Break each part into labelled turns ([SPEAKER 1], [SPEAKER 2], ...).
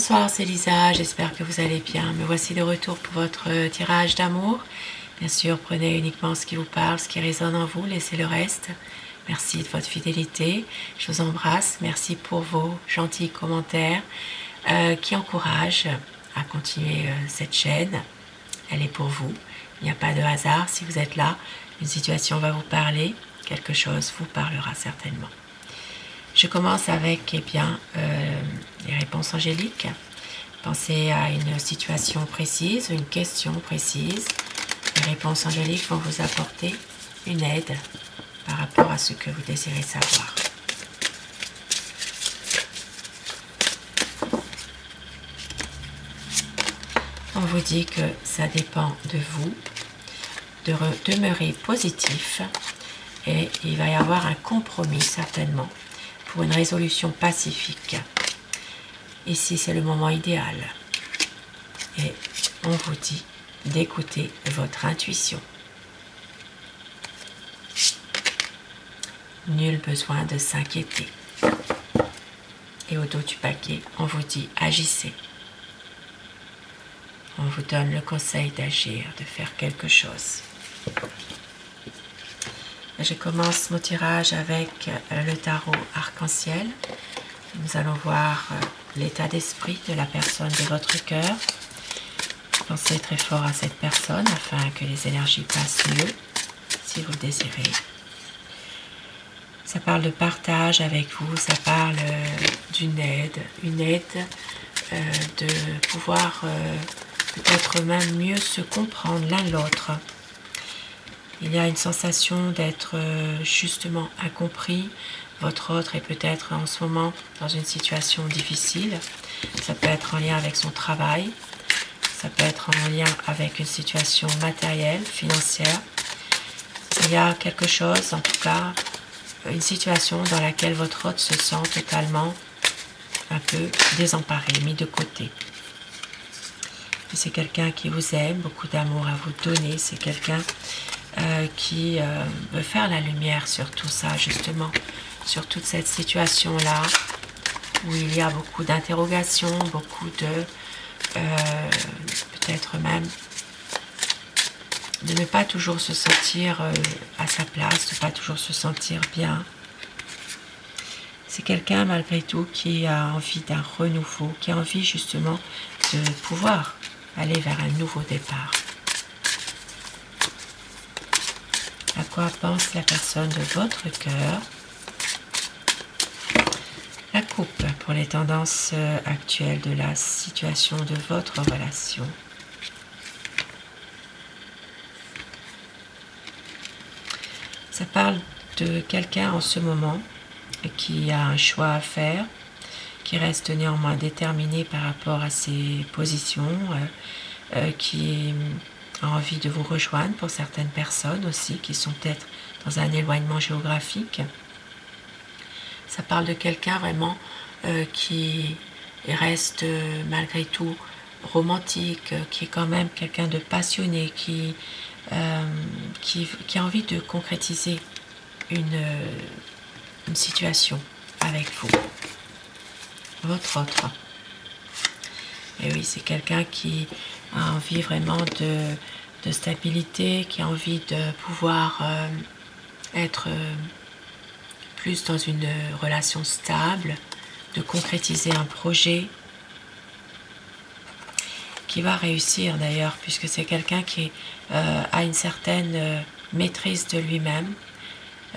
[SPEAKER 1] Bonsoir, c'est Lisa, j'espère que vous allez bien. Me voici de retour pour votre tirage d'amour. Bien sûr, prenez uniquement ce qui vous parle, ce qui résonne en vous, laissez le reste. Merci de votre fidélité, je vous embrasse. Merci pour vos gentils commentaires qui encouragent à continuer cette chaîne. Elle est pour vous, il n'y a pas de hasard. Si vous êtes là, une situation va vous parler, quelque chose vous parlera certainement. Je commence avec les réponses angéliques. Pensez à une situation précise, une question précise. Les réponses angéliques vont vous apporter une aide par rapport à ce que vous désirez savoir. On vous dit que ça dépend de vous, de demeurer positif et il va y avoir un compromis certainement pour une résolution pacifique. Ici, c'est le moment idéal. Et on vous dit d'écouter votre intuition. Nul besoin de s'inquiéter. Et au dos du paquet, on vous dit agissez. On vous donne le conseil d'agir, de faire quelque chose. Je commence mon tirage avec le tarot arc-en-ciel. Nous allons voir l'état d'esprit de la personne de votre cœur. Pensez très fort à cette personne afin que les énergies passent mieux, si vous le désirez. Ça parle de partage avec vous, ça parle d'une aide, de pouvoir peut-être même mieux se comprendre l'un l'autre. Il y a une sensation d'être justement incompris. Votre autre est peut-être en ce moment dans une situation difficile. Ça peut être en lien avec son travail. Ça peut être en lien avec une situation matérielle, financière. Il y a quelque chose, en tout cas, une situation dans laquelle votre autre se sent totalement un peu désemparé, mis de côté. C'est quelqu'un qui vous aime, beaucoup d'amour à vous donner. C'est quelqu'un qui veut faire la lumière sur tout ça, justement, sur toute cette situation-là, où il y a beaucoup d'interrogations, beaucoup de, peut-être même, de ne pas toujours se sentir à sa place, de ne pas toujours se sentir bien. C'est quelqu'un, malgré tout, qui a envie d'un renouveau, qui a envie, justement, de pouvoir aller vers un nouveau départ. À quoi pense la personne de votre cœur? La coupe pour les tendances actuelles de la situation de votre relation. Ça parle de quelqu'un en ce moment qui a un choix à faire, qui reste néanmoins déterminé par rapport à ses positions, qui a envie de vous rejoindre pour certaines personnes aussi qui sont peut-être dans un éloignement géographique. Ça parle de quelqu'un vraiment qui reste malgré tout romantique, qui est quand même quelqu'un de passionné, qui a envie de concrétiser une situation avec vous, votre autre. Et oui, c'est quelqu'un qui a envie vraiment de stabilité, qui a envie de pouvoir être plus dans une relation stable, de concrétiser un projet qui va réussir d'ailleurs, puisque c'est quelqu'un qui a une certaine maîtrise de lui-même,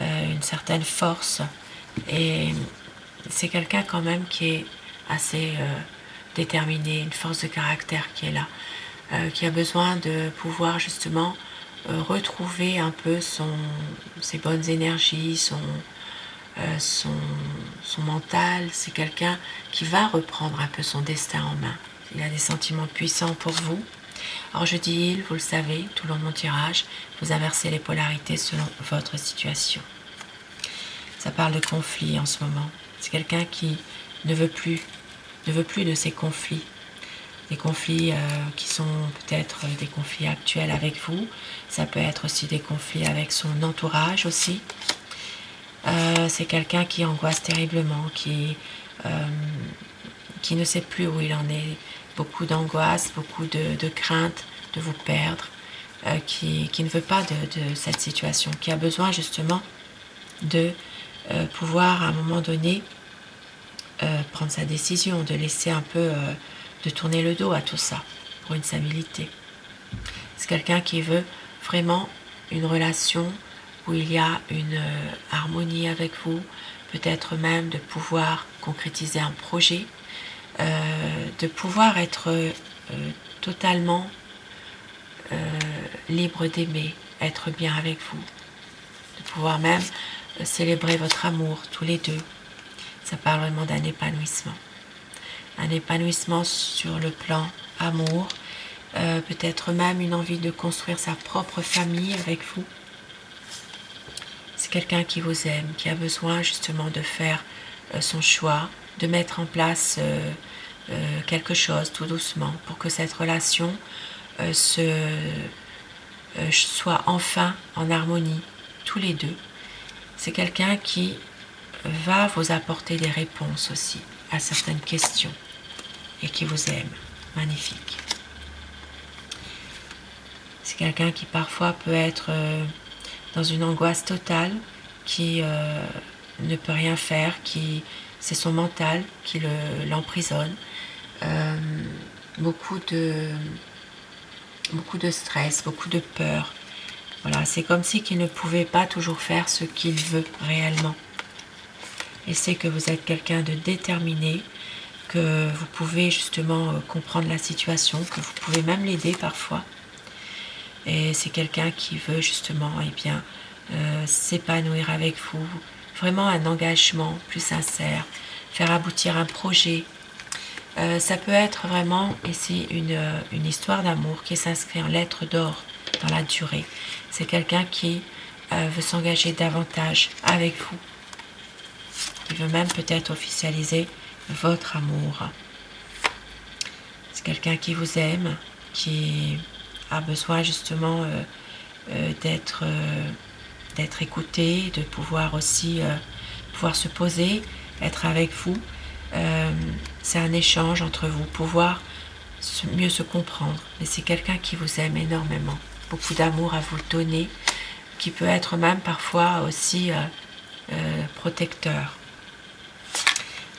[SPEAKER 1] une certaine force, et c'est quelqu'un quand même qui est assez déterminé, une force de caractère qui est là, qui a besoin de pouvoir justement retrouver un peu ses bonnes énergies, son mental. C'est quelqu'un qui va reprendre un peu son destin en main. Il a des sentiments puissants pour vous. Alors je dis il, vous le savez, tout le long de mon tirage, vous inversez les polarités selon votre situation. Ça parle de conflit en ce moment. C'est quelqu'un qui ne veut plus de ces conflits. Des conflits qui sont peut-être des conflits actuels avec vous. Ça peut être aussi des conflits avec son entourage aussi. C'est quelqu'un qui angoisse terriblement, qui qui ne sait plus où il en est, beaucoup d'angoisse, beaucoup de crainte de vous perdre, qui ne veut pas de cette situation, qui a besoin justement de pouvoir à un moment donné prendre sa décision, de laisser un peu, de tourner le dos à tout ça pour une stabilité. C'est quelqu'un qui veut vraiment une relation où il y a une harmonie avec vous, peut-être même de pouvoir concrétiser un projet, de pouvoir être totalement libre d'aimer, être bien avec vous, de pouvoir même célébrer votre amour tous les deux. Ça parle vraiment d'un épanouissement. Un épanouissement sur le plan amour, peut-être même une envie de construire sa propre famille avec vous. C'est quelqu'un qui vous aime, qui a besoin justement de faire son choix, de mettre en place quelque chose tout doucement pour que cette relation soit enfin en harmonie, tous les deux. C'est quelqu'un qui va vous apporter des réponses aussi à certaines questions et qui vous aime. Magnifique. C'est quelqu'un qui parfois peut être dans une angoisse totale, qui ne peut rien faire, c'est son mental qui l'emprisonne. Beaucoup de stress, beaucoup de peur. Voilà, c'est comme si qu'il ne pouvait pas toujours faire ce qu'il veut réellement. Et c'est que vous êtes quelqu'un de déterminé, que vous pouvez justement comprendre la situation, que vous pouvez même l'aider parfois. Et c'est quelqu'un qui veut justement s'épanouir avec vous, vraiment un engagement plus sincère, faire aboutir un projet. Ça peut être vraiment ici une histoire d'amour qui s'inscrit en lettres d'or dans la durée. C'est quelqu'un qui veut s'engager davantage avec vous. Il veut même peut-être officialiser votre amour. C'est quelqu'un qui vous aime, qui a besoin justement d'être écouté, de pouvoir aussi pouvoir se poser, être avec vous. C'est un échange entre vous, pouvoir mieux se comprendre. Mais c'est quelqu'un qui vous aime énormément, beaucoup d'amour à vous donner, qui peut être même parfois aussi protecteur.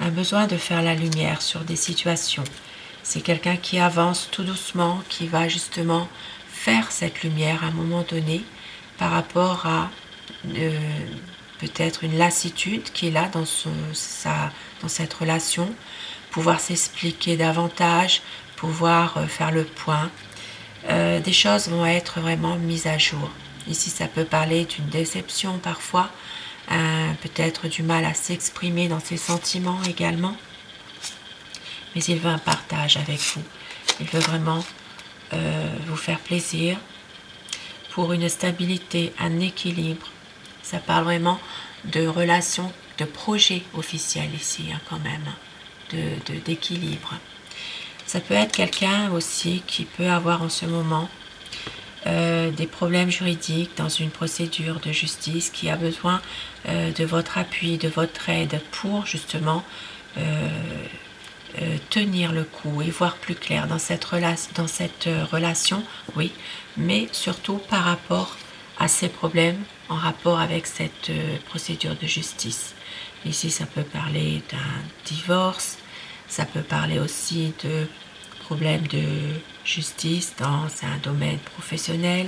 [SPEAKER 1] Un besoin de faire la lumière sur des situations. C'est quelqu'un qui avance tout doucement, qui va justement faire cette lumière à un moment donné par rapport à peut-être une lassitude qu'il a dans cette relation, pouvoir s'expliquer davantage, pouvoir faire le point. Des choses vont être vraiment mises à jour. Ici, ça peut parler d'une déception parfois, peut-être du mal à s'exprimer dans ses sentiments également. Mais il veut un partage avec vous. Il veut vraiment vous faire plaisir pour une stabilité, un équilibre. Ça parle vraiment de relations, de projets officiels ici quand même, d'équilibre. Ça peut être quelqu'un aussi qui peut avoir en ce moment des problèmes juridiques dans une procédure de justice, qui a besoin de votre appui, de votre aide pour justement tenir le coup et voir plus clair dans cette relation, oui, mais surtout par rapport à ces problèmes en rapport avec cette procédure de justice. Ici, ça peut parler d'un divorce, ça peut parler aussi de problèmes de justice dans un domaine professionnel.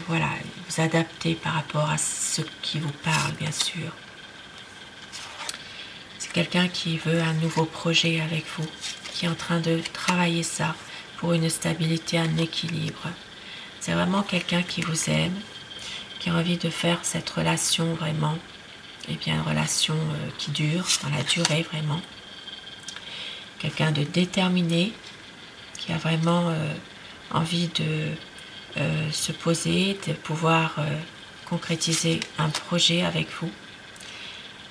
[SPEAKER 1] Voilà, vous adaptez par rapport à ce qui vous parle, bien sûr. C'est quelqu'un qui veut un nouveau projet avec vous, qui est en train de travailler ça pour une stabilité, un équilibre. C'est vraiment quelqu'un qui vous aime, qui a envie de faire cette relation vraiment, une relation qui dure, dans la durée vraiment. Quelqu'un de déterminé, qui a vraiment envie de se poser, de pouvoir concrétiser un projet avec vous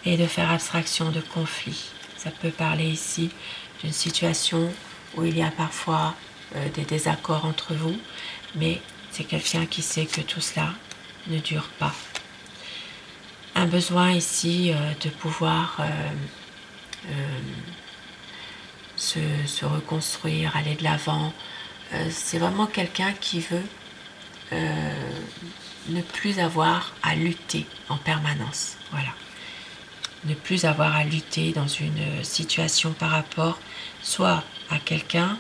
[SPEAKER 1] et de faire abstraction de conflits. Ça peut parler ici d'une situation où il y a parfois des désaccords entre vous, mais c'est quelqu'un qui sait que tout cela ne dure pas. Un besoin ici de pouvoir se reconstruire, aller de l'avant. C'est vraiment quelqu'un qui veut ne plus avoir à lutter en permanence. Voilà. Ne plus avoir à lutter dans une situation par rapport soit à quelqu'un,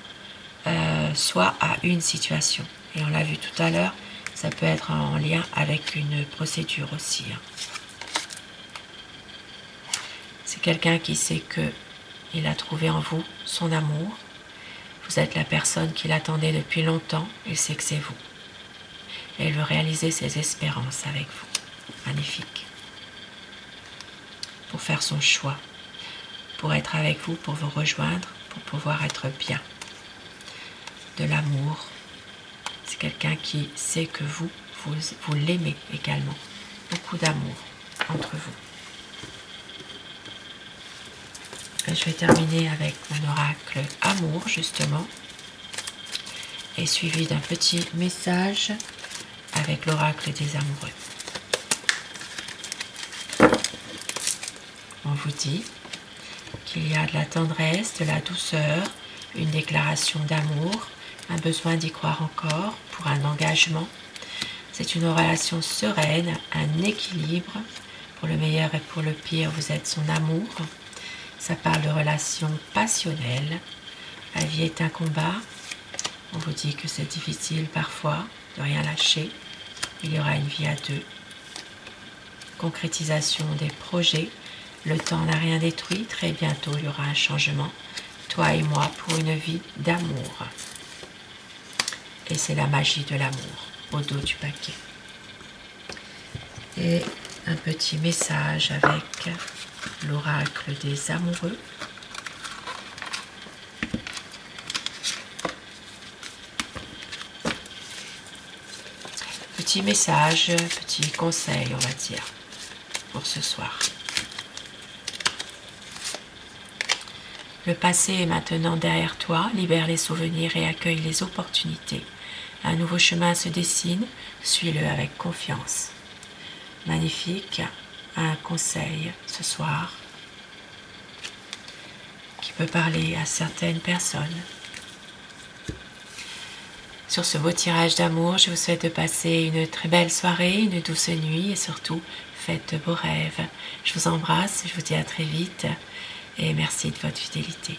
[SPEAKER 1] soit à une situation. Et on l'a vu tout à l'heure, ça peut être en lien avec une procédure aussi. C'est quelqu'un qui sait qu'il a trouvé en vous son amour. Vous êtes la personne qu'il attendait depuis longtemps. Il sait que c'est vous. Et il veut réaliser ses espérances avec vous. Magnifique. Pour faire son choix. Pour être avec vous, pour vous rejoindre, pour pouvoir être bien. De l'amour. C'est quelqu'un qui sait que vous l'aimez également. Beaucoup d'amour entre vous. Et je vais terminer avec mon oracle amour, justement. Et suivi d'un petit message avec l'oracle des amoureux. On vous dit qu'il y a de la tendresse, de la douceur, une déclaration d'amour, un besoin d'y croire encore pour un engagement. C'est une relation sereine, un équilibre. Pour le meilleur et pour le pire, vous êtes son amour. Ça parle de relations passionnelles. La vie est un combat. On vous dit que c'est difficile parfois de rien lâcher. Il y aura une vie à deux. Concrétisation des projets. Le temps n'a rien détruit. Très bientôt, il y aura un changement. Toi et moi pour une vie d'amour. Et c'est la magie de l'amour au dos du paquet. Et un petit message avec l'oracle des amoureux. Petit message, petit conseil, on va dire, pour ce soir. Le passé est maintenant derrière toi, libère les souvenirs et accueille les opportunités. Un nouveau chemin se dessine, suis-le avec confiance. Magnifique, un conseil ce soir qui peut parler à certaines personnes. Sur ce beau tirage d'amour, je vous souhaite de passer une très belle soirée, une douce nuit et surtout, faites de beaux rêves. Je vous embrasse, je vous dis à très vite et merci de votre fidélité.